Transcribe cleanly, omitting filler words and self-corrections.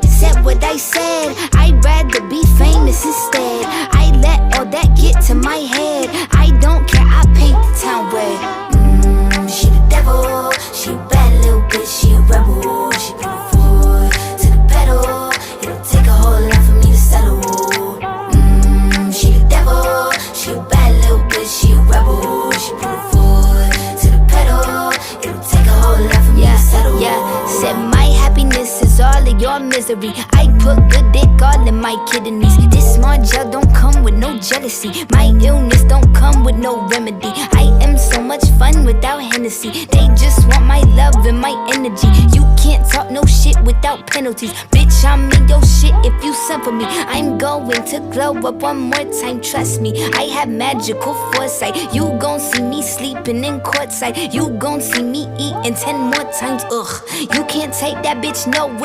I said what I said, I'd rather be famous instead. I let all that get to my head. I don't care, I paint the town red. She the devil, she a bad little bitch, she a rebel. She put her foot to the pedal, it'll take a whole lot for me to settle. She the devil, she a bad little bitch, she a rebel. She put her foot to the pedal, it'll take a whole lot for me to settle. Said my happiness is all of your misery. I put good dick all in my kidneys. This small gel don't come with no jealousy. My illness don't come with no remedy. I am so much fun without Hennessy. They just want my love and my energy. You can't talk no shit without penalties. Bitch, I'm in your shit if you send for me. I'm going to glow up one more time, trust me. I have magical foresight. You gon' see me sleeping in courtside. You gon' see me eating 10 more times, ugh. You can't take that bitch nowhere.